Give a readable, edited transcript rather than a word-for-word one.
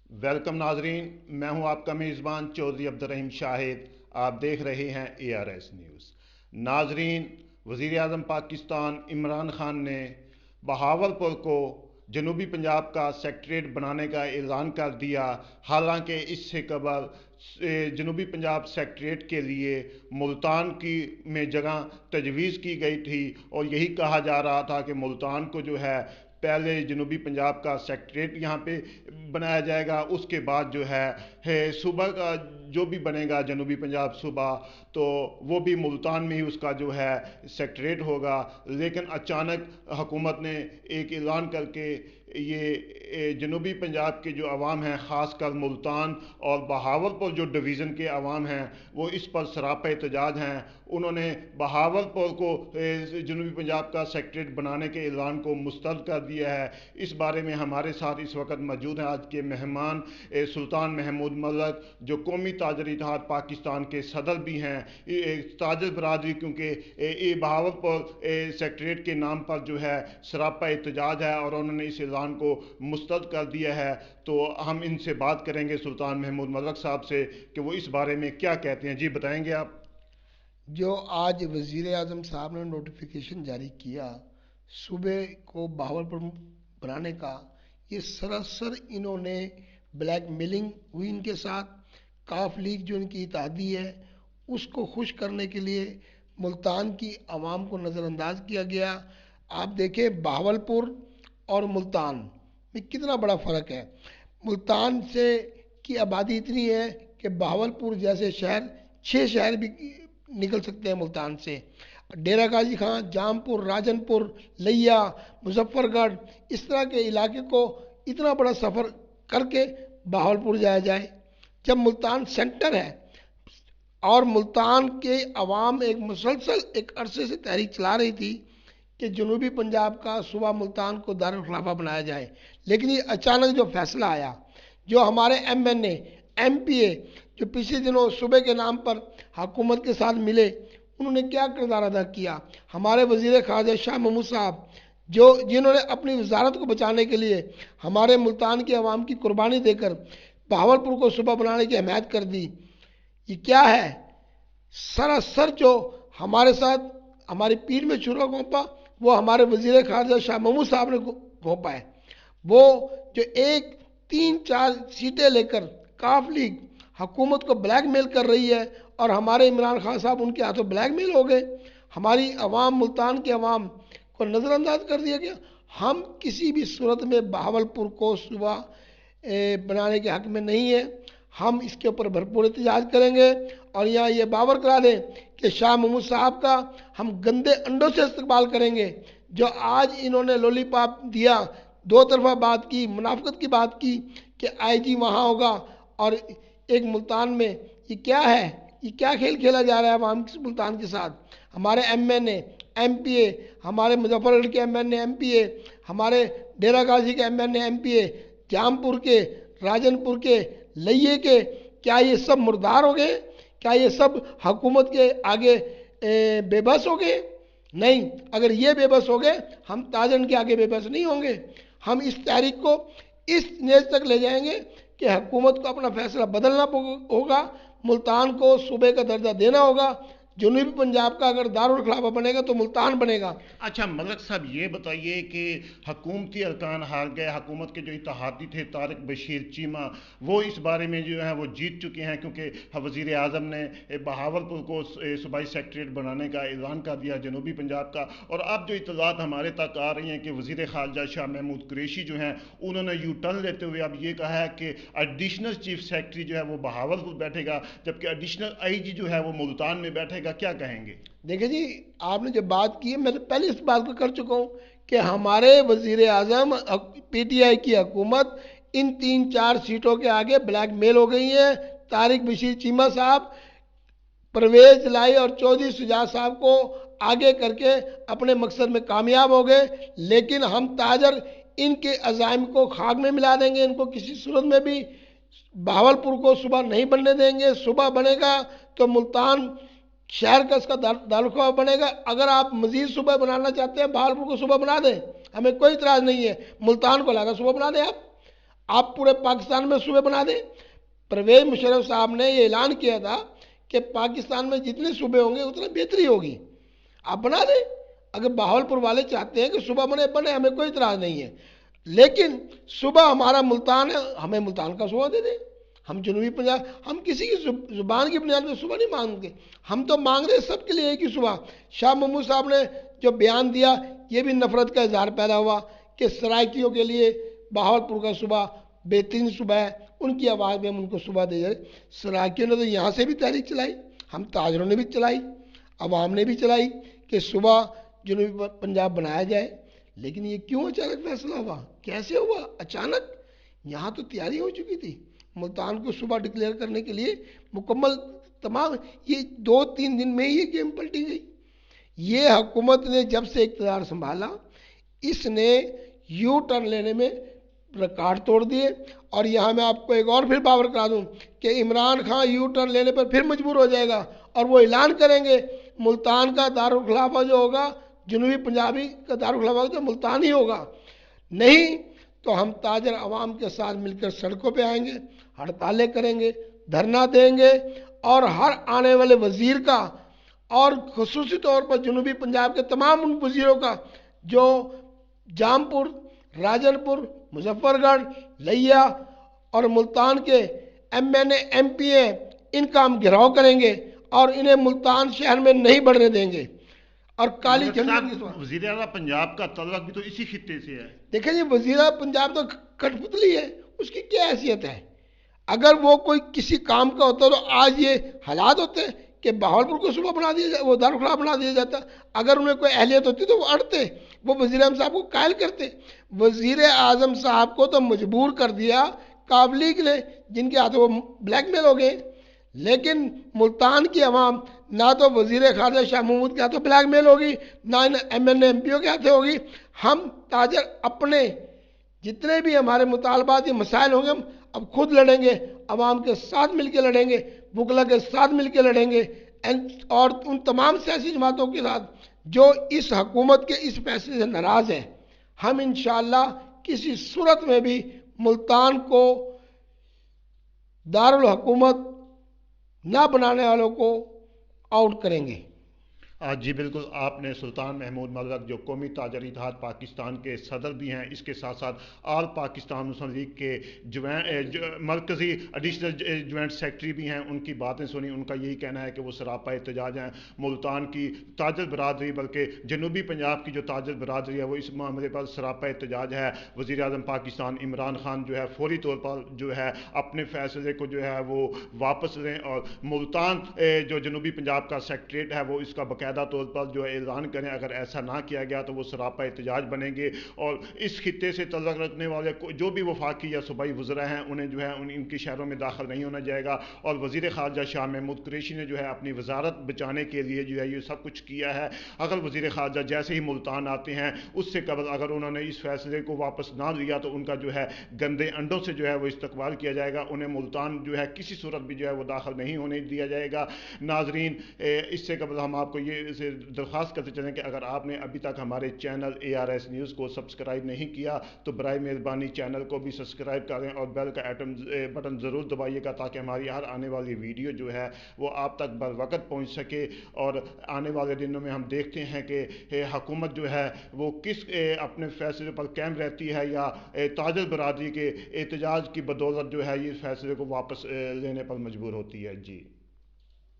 Welcome ناظرین، میں ہوں آپ کا میزبان چودھری عبدالرحیم شاہد۔ آپ دیکھ رہے ہیں ARS نیوز۔ ناظرین، وزیر اعظم پاکستان عمران خان نے بہاولپور کو جنوبی پنجاب کا سیکٹریٹ بنانے کا اعلان کر دیا۔ حالانکہ اس سے قبل جنوبی پنجاب سیکٹریٹ کے لیے ملتان میں جگہ تجویز کی گئی تھی، اور یہی کہا جا رہا تھا کہ ملتان کو جو ہے پہلے جنوبی پنجاب کا سیکٹریٹ یہاں پہ بنایا جائے گا، اس کے بعد جو ہے صوبہ کا جو بھی بنے گا جنوبی پنجاب صوبہ، تو وہ بھی ملتان میں ہی اس کا جو ہے سیکٹریٹ ہوگا۔ لیکن اچانک حکومت نے ایک اعلان کر کے یہ جنوبی پنجاب کے جو عوام ہیں، خاص کر ملتان اور بہاولپور جو ڈویژن کے عوام ہیں، وہ اس پر سراپا احتجاج ہیں۔ انہوں نے بہاولپور کو جنوبی پنجاب کا سیکٹریٹ بنانے کے اعلان کو مسترد کر دیا ہے۔ اس بارے میں ہمارے ساتھ اس وقت موجود ہیں آج کے مہمان سلطان محمود ملک، جو قومی تاجر اتحاد پاکستان کے صدر بھی ہیں۔ تاجر برادری کیونکہ بہاولپور سیکٹریٹ کے نام پر جو ہے سراپا احتجاج ہے، اور انہوں نے اس اعلان کو مسترد کر دیا ہے، تو ہم ان سے بات کریں گے سلطان محمود ملک صاحب سے کہ وہ اس بارے میں کیا کہتے ہیں۔ جی بتائیں گے آپ؟ جو آج وزیر اعظم صاحب نے نوٹیفیکیشن جاری کیا صوبے کو بہاولپور بنانے کا، یہ سراسر انہوں نے بلیک میلنگ ہوئی ان کے ساتھ۔ کاف لیگ جو ان کی اتحادی ہے، اس کو خوش کرنے کے لیے ملتان کی عوام کو نظر انداز کیا گیا۔ آپ دیکھیں بہاولپور اور ملتان میں کتنا بڑا فرق ہے۔ ملتان سے کی آبادی اتنی ہے کہ بہاولپور جیسے شہر 6 شہر بھی نکل سکتے ہیں ملتان سے۔ ڈیرہ غازی خان، جام پور، راجن پور، لیا، مظفر گڑھ، اس طرح کے علاقے کو اتنا بڑا سفر کر کے بہاولپور جایا جائے، جب ملتان سینٹر ہے۔ اور ملتان کے عوام ایک مسلسل ایک عرصے سے تحریک چلا رہی تھی کہ جنوبی پنجاب کا صوبہ ملتان کو دارالخلافہ بنایا جائے، لیکن یہ اچانک جو فیصلہ آیا، جو ہمارے MNA MPA جو پچھلے دنوں صوبے کے نام پر حکومت کے ساتھ ملے، انہوں نے کیا کردار ادا کیا۔ ہمارے وزیر خارجہ شاہ محمود صاحب جنہوں نے اپنی وزارت کو بچانے کے لیے ہمارے ملتان کے عوام کی قربانی دے کر بہاولپور کو صوبہ بنانے کی حمایت کر دی، یہ کیا ہے؟ سراسر جو ہمارے ساتھ ہماری پیر میں چھرا گھونپا، وہ ہمارے وزیر خارجہ شاہ محمود صاحب نے گھونپا ہے۔ وہ جو 3-4 سیٹیں لے کر کاف لیگ حکومت کو بلیک میل کر رہی ہے، اور ہمارے عمران خان صاحب ان کے ہاتھوں بلیک میل ہو گئے، ہماری عوام ملتان کے عوام کو نظر انداز کر دیا گیا۔ ہم کسی بھی صورت میں بہاولپور کو صوبہ بنانے کے حق میں نہیں ہیں۔ ہم اس کے اوپر بھرپور احتجاج کریں گے، اور یہاں یہ باور کرا دیں کہ شاہ محمود صاحب کا ہم گندے انڈوں سے استقبال کریں گے۔ جو آج انہوں نے لولی پاپ دیا، 2 طرفہ بات کی، منافقت کی بات کی کہ IG وہاں ہوگا، اور ایک ملتان میں، یہ کیا ہے؟ یہ کیا کھیل کھیلا جا رہا ہے عوام کی ملتان کے ساتھ؟ ہمارے MNA MPA، ہمارے مظفر گڑھ کے MNA MPA، ہمارے ڈیرہ غازی کے MNA MPA، جام پور کے، راجن پور کے، لئیے کے، کیا یہ سب مردار ہو گئے؟ کیا یہ سب حکومت کے آگے بے بس ہو گئے؟ نہیں، اگر یہ بے بس ہو گئے، ہم تاجن کے آگے بے بس نہیں ہوں گے۔ ہم اس تحریک کو اس نیز تک لے جائیں گے کہ حکومت کو اپنا فیصلہ بدلنا ہوگا، ملتان کو صوبے کا درجہ دینا ہوگا۔ جنوبی پنجاب کا اگر دارالخلافہ بنے گا تو ملتان بنے گا۔ اچھا ملک صاحب، یہ بتائیے کہ حکومتی ارکان ہار گئے، حکومت کے جو اتحادی تھے طارق بشیر چیمہ، وہ اس بارے میں جو ہے وہ جیت چکے ہیں، کیونکہ وزیر اعظم نے بہاولپور کو صوبائی سیکٹریٹ بنانے کا اعلان کر دیا جنوبی پنجاب کا۔ اور اب جو اطلاعات ہمارے تک آ رہی ہیں کہ وزیر خارجہ شاہ محمود قریشی جو ہیں، انہوں نے یو ٹرن لیتے ہوئے اب یہ کہا ہے کہ ایڈیشنل چیف سیکرٹری جو ہے وہ بہاولپور بیٹھے گا، جبکہ ایڈیشنل IG جو ہے وہ ملتان میں بیٹھے گا۔ کیا کہیں گے؟ دیکھیں جی، آپ نے جو بات کی ہے، میں تو پہلے اس بات کو کر چکا ہوں کہ ہمارے وزیر اعظم PTI کی حکومت ان 3-4 سیٹوں کے آگے بلیک میل ہو گئی ہیں۔ طارق بشیر چیمہ صاحب پرویز لائی اور چودھری شجاعت صاحب کو آگے کر کے اپنے مقصد میں کامیاب ہو گئے، لیکن ہم تاجر ان کے عزائم کو خاک میں ملا دیں گے۔ ان کو کسی صورت میں بھی بہاولپور کو صوبہ نہیں بننے دیں گے۔ صوبہ بنے گا تو ملتان شہر کا اس کا دارالخلافہ بنے گا۔ اگر آپ مزید صوبہ بنانا چاہتے ہیں، بہاولپور کو صوبہ بنا دیں، ہمیں کوئی اعتراض نہیں ہے، ملتان کو علیحدہ صوبہ بنا دیں آپ۔ آپ پورے پاکستان میں صوبے بنا دیں. پرویز مشرف صاحب نے یہ اعلان کیا تھا کہ پاکستان میں جتنے صوبے ہوں گے اتنا بہتری ہوگی. آپ بنا دیں. اگر بہاولپور والے چاہتے ہیں کہ صوبہ بنے ہمیں کوئی اعتراض نہیں ہے، لیکن صوبہ ہمارا ملتان ہے، ہمیں ملتان کا صوبہ دے دیں. ہم جنوبی پنجاب، ہم کسی کی زبان کی بنیاد پہ صوبہ نہیں مانگتے، ہم تو مانگ رہے سب کے لیے ایک ہی صوبہ. شاہ محمود صاحب نے جو بیان دیا یہ بھی نفرت کا اظہار پیدا ہوا کہ سرائکیوں کے لیے بہاولپور کا صوبہ بہترین صوبہ ہے، ان کی آواز میں ہم ان کو صوبہ دے جائے. سرائکیوں نے تو یہاں سے بھی تحریک چلائی، ہم تاجروں نے بھی چلائی، عوام نے بھی چلائی کہ صوبہ جنوبی پنجاب بنایا جائے. لیکن یہ کیوں اچانک فیصلہ ہوا، کیسے ہوا اچانک؟ یہاں تو تیاری ہو چکی تھی ملتان کو صوبہ ڈکلیئر کرنے کے لیے مکمل. تمام یہ 2-3 دن میں ہی یہ گیم پلٹی گئی. یہ حکومت نے جب سے اقتدار سنبھالا اس نے یو ٹرن لینے میں ریکارڈ توڑ دیے. اور یہاں میں آپ کو ایک اور پھر باور کرا دوں کہ عمران خان یو ٹرن لینے پر پھر مجبور ہو جائے گا اور وہ اعلان کریں گے ملتان کا دارالخلافہ جو ہوگا، جنوبی پنجابی کا دارالخلافہ تو ملتان ہی ہوگا. نہیں تو ہم تاجر عوام کے ساتھ مل کر سڑکوں پہ آئیں گے، ہڑتالیں کریں گے، دھرنا دیں گے، اور ہر آنے والے وزیر کا، اور خصوصی طور پر جنوبی پنجاب کے تمام ان وزیروں کا جو جامپور، راجن پور، مظفر گڑھ، لیا اور ملتان کے M N A M P ہیں، ان کا ہم گھیراؤ کریں گے اور انہیں ملتان شہر میں نہیں بڑھنے دیں گے. اور کالی جھنڈی وزیر اعلیٰ پنجاب کا تعلق بھی تو اسی خطے سے ہے. دیکھیں جی، وزیر پنجاب تو کٹ پتلی ہے، اس کی کیا حیثیت ہے؟ اگر وہ کوئی کسی کام کا ہوتا تو آج یہ حالات ہوتے کہ بہاولپور کو صوبہ بنا دیا جائے، وہ دارالخلافہ بنا دیا جاتا. اگر انہیں کوئی اہلیت ہوتی تو وہ اڑتے، وہ وزیر اعظم صاحب کو قائل کرتے. وزیر اعظم صاحب کو تو مجبور کر دیا قابل لیگ نے، جن کے ہاتھوں وہ بلیک میل ہو گئے. لیکن ملتان کی عوام نہ تو وزیر خارجہ شاہ محمود کے ہاتھوں بلیک میل ہوگی، نہ ایم این اے ایم پیوں کے ہاتھوں ہوگی. ہم تاجر اپنے جتنے بھی ہمارے مطالبات یا مسائل ہوں گے ہم اب خود لڑیں گے، عوام کے ساتھ مل کے لڑیں گے، وکلا کے ساتھ مل کے لڑیں گے، اور ان تمام سیاسی جماعتوں کے ساتھ جو اس حکومت کے اس فیصلے سے ناراض ہیں. ہم انشاءاللہ کسی صورت میں بھی ملتان کو دارالحکومت نہ بنانے والوں کو آؤٹ کریں گے. جی بالکل، آپ نے سلطان محمود ملک جو قومی تاجر اتحاد پاکستان کے صدر بھی ہیں، اس کے ساتھ ساتھ آل پاکستان مسلم لیگ کے مرکزی ایڈیشنل جوائنٹ سیکرٹری بھی ہیں، ان کی باتیں سنی. ان کا یہی کہنا ہے کہ وہ سراپا احتجاج ہیں. ملتان کی تاجر برادری بلکہ جنوبی پنجاب کی جو تاجر برادری ہے وہ اس معاملے پر سراپا احتجاج ہے. وزیر اعظم پاکستان عمران خان جو ہے فوری طور پر جو ہے اپنے فیصلے کو جو ہے وہ واپس لیں اور ملتان جو جنوبی پنجاب کا سیکریٹریٹ ہے وہ اس کا باقاعدہ طور پر جو ہے اعلان کریں. اگر ایسا نہ کیا گیا تو وہ سراپا احتجاج بنیں گے اور اس خطے سے تعلق رکھنے والے جو بھی وفاقی یا صوبائی وزراء ہیں انہیں جو ہے ان کی شہروں میں داخل نہیں ہونا جائے گا. اور وزیر خارجہ شاہ محمود قریشی نے جو ہے اپنی وزارت بچانے کے لیے جو ہے یہ سب کچھ کیا ہے. اگر وزیر خارجہ جیسے ہی ملتان آتے ہیں اس سے قبل اگر انہوں نے اس فیصلے کو واپس نہ لیا تو ان کا جو ہے گندے انڈوں سے جو ہے وہ استقبال کیا جائے گا. انہیں ملتان جو ہے کسی صورت بھی جو ہے وہ داخل نہیں ہونے دیا جائے گا. ناظرین، اس سے قبل ہم آپ کو یہ درخواست کرتے چلیں کہ اگر آپ نے ابھی تک ہمارے چینل ARS نیوز کو سبسکرائب نہیں کیا تو برائے مہربانی چینل کو بھی سبسکرائب کریں اور بیل کا بٹن ضرور دبائیے گا تاکہ ہماری ہر آنے والی ویڈیو جو ہے وہ آپ تک بر وقت پہنچ سکے. اور آنے والے دنوں میں ہم دیکھتے ہیں کہ حکومت جو ہے وہ کس اپنے فیصلے پر قائم رہتی ہے یا تاجر برادری کے احتجاج کی بدولت جو ہے یہ فیصلے کو واپس لینے پر مجبور ہوتی ہے. جی